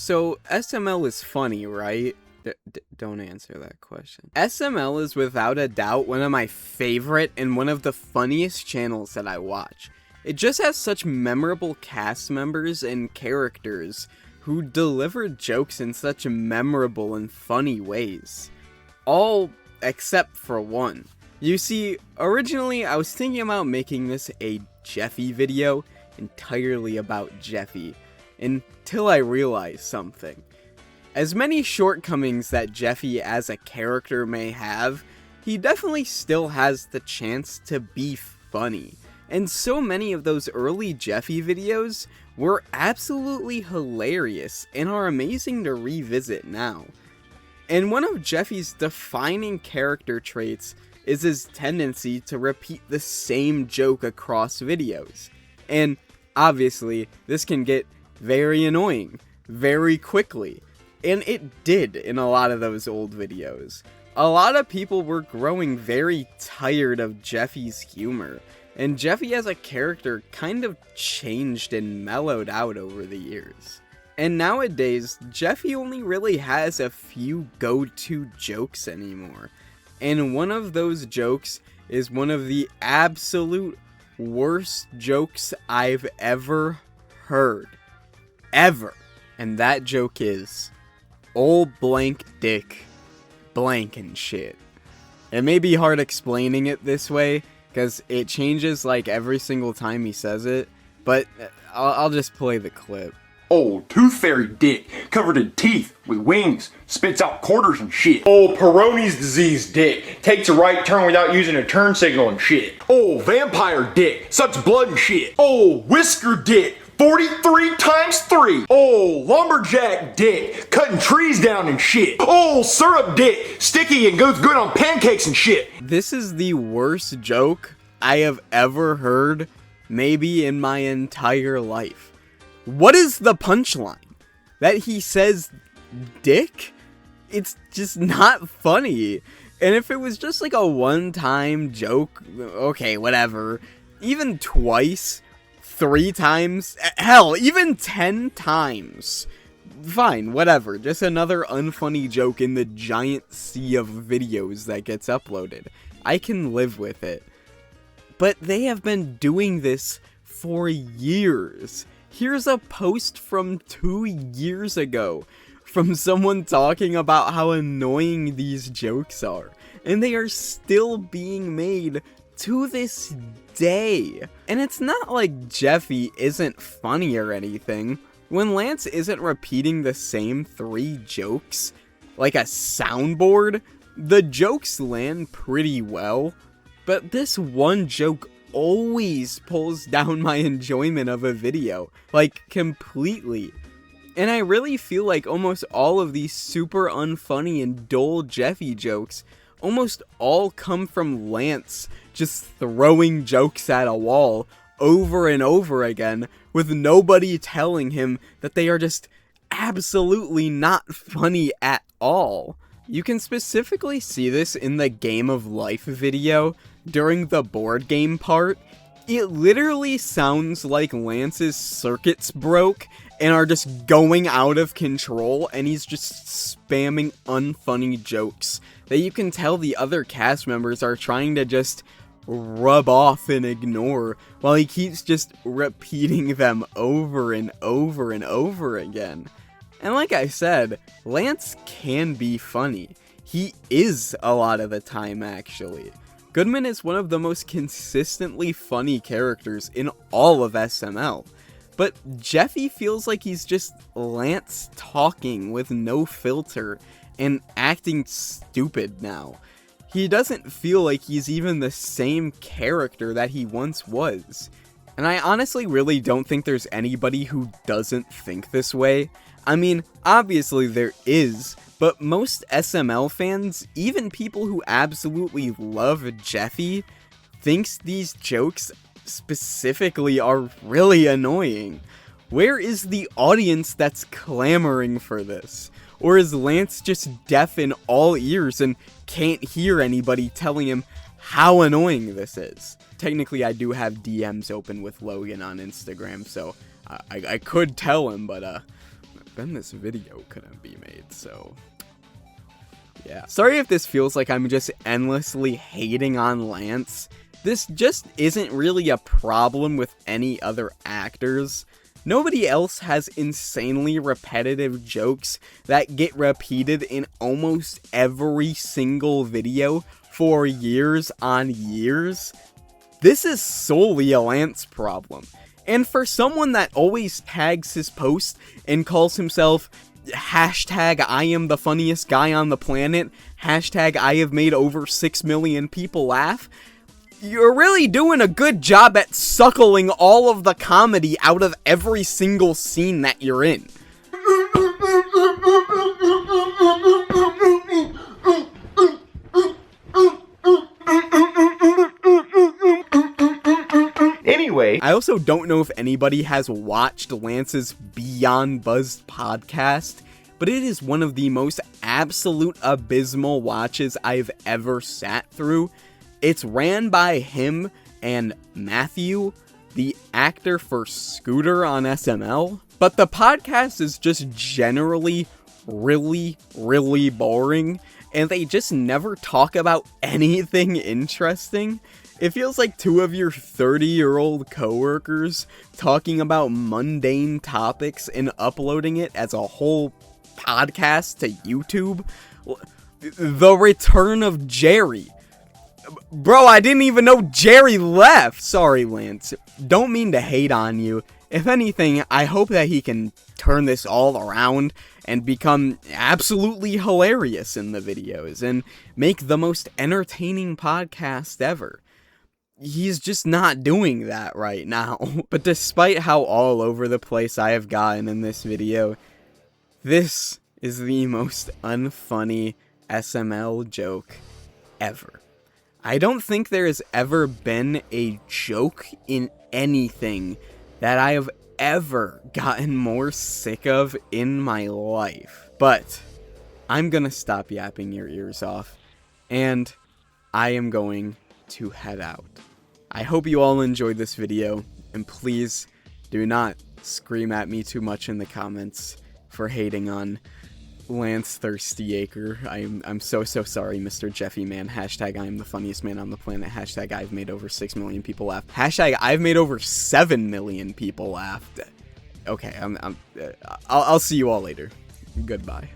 So, SML is funny, right? Don't answer that question. SML is without a doubt one of my favorite and one of the funniest channels that I watch. It just has such memorable cast members and characters who deliver jokes in such memorable and funny ways. All except for one. You see, originally I was thinking about making this a Jeffy video, entirely about Jeffy, until I realized something. As many shortcomings that Jeffy as a character may have, he definitely still has the chance to be funny. And so many of those early Jeffy videos were absolutely hilarious and are amazing to revisit now. And one of Jeffy's defining character traits is his tendency to repeat the same joke across videos. And obviously, this can get very annoying very quickly. And it did in a lot of those old videos. A lot of people were growing very tired of Jeffy's humor, and Jeffy as a character kind of changed and mellowed out over the years. And nowadays, Jeffy only really has a few go-to jokes anymore. And one of those jokes is one of the absolute worst jokes I've ever heard. Ever. And that joke is, "Old blank dick, blank and shit." It may be hard explaining it this way, because it changes like every single time he says it, but I'll just play the clip. Old tooth fairy dick, covered in teeth, with wings, spits out quarters and shit. Old Peyronie's disease dick, takes a right turn without using a turn signal and shit. Old vampire dick, sucks blood and shit. Old whisker dick, 43 times 3. Old lumberjack dick, cutting trees down and shit. Old syrup dick, sticky and goes good on pancakes and shit. This is the worst joke I have ever heard, maybe in my entire life. What is the punchline? That he says dick? It's just not funny. And if it was just like a one-time joke, okay, whatever. Even twice, 3 times, hell, even 10 times. Fine, whatever. Just another unfunny joke in the giant sea of videos that gets uploaded. I can live with it. But they have been doing this for years. Here's a post from 2 years ago from someone talking about how annoying these jokes are. And they are still being made to this day. And it's not like Jeffy isn't funny or anything. When Lance isn't repeating the same 3 jokes, like a soundboard, the jokes land pretty well. But this one joke always pulls down my enjoyment of a video, like completely. And I really feel like almost all of these super unfunny and dull Jeffy jokes almost all come from Lance just throwing jokes at a wall over and over again with nobody telling him that they are just absolutely not funny at all. You can specifically see this in the Game of Life video during the board game part. It literally sounds like Lance's circuits broke and are just going out of control, and he's just spamming unfunny jokes that you can tell the other cast members are trying to just rub off and ignore, while he keeps just repeating them over and over and over again. And like I said, Lance can be funny. He is a lot of the time, actually. Goodman is one of the most consistently funny characters in all of SML. But Jeffy feels like he's just Lance talking with no filter and acting stupid now. He doesn't feel like he's even the same character that he once was. And I honestly really don't think there's anybody who doesn't think this way. I mean, obviously there is, but most SML fans, even people who absolutely love Jeffy, thinks these jokes specifically are really annoying. Where is the audience that's clamoring for this? Or is Lance just deaf in all ears and can't hear anybody telling him how annoying this is? Technically, I do have DMs open with Logan on Instagram, so I could tell him, but then this video couldn't be made, so... yeah. Sorry if this feels like I'm just endlessly hating on Lance. This just isn't really a problem with any other actors. Nobody else has insanely repetitive jokes that get repeated in almost every single video for years on years. This is solely a Lance problem. And for someone that always tags his post and calls himself hashtag I am the funniest guy on the planet, hashtag I have made over 6 million people laugh, you're really doing a good job at suckling all of the comedy out of every single scene that you're in. Anyway, I also don't know if anybody has watched Lance's Beyond Buzzed podcast, but it is one of the most absolute abysmal watches I've ever sat through. It's ran by him and Matthew, the actor for Scooter on SML, but the podcast is just generally really, really boring, and they just never talk about anything interesting. It feels like two of your 30-year-old coworkers talking about mundane topics and uploading it as a whole podcast to YouTube. The Return of Jerry. Bro, I didn't even know Jerry left! Sorry, Lance. Don't mean to hate on you. If anything, I hope that he can turn this all around and become absolutely hilarious in the videos and make the most entertaining podcast ever. He's just not doing that right now. But despite how all over the place I have gotten in this video, this is the most unfunny SML joke ever. I don't think there has ever been a joke in anything that I have ever gotten more sick of in my life. But I'm gonna stop yapping your ears off, and I am going to head out. I hope you all enjoyed this video, and please do not scream at me too much in the comments for hating on Lance Thirstyacre. I'm so sorry, Mr. Jeffy Man. Hashtag I am the funniest man on the planet. Hashtag I've made over 6 million people laugh. Hashtag I've made over 7 million people laugh. Okay, I'll see you all later. Goodbye.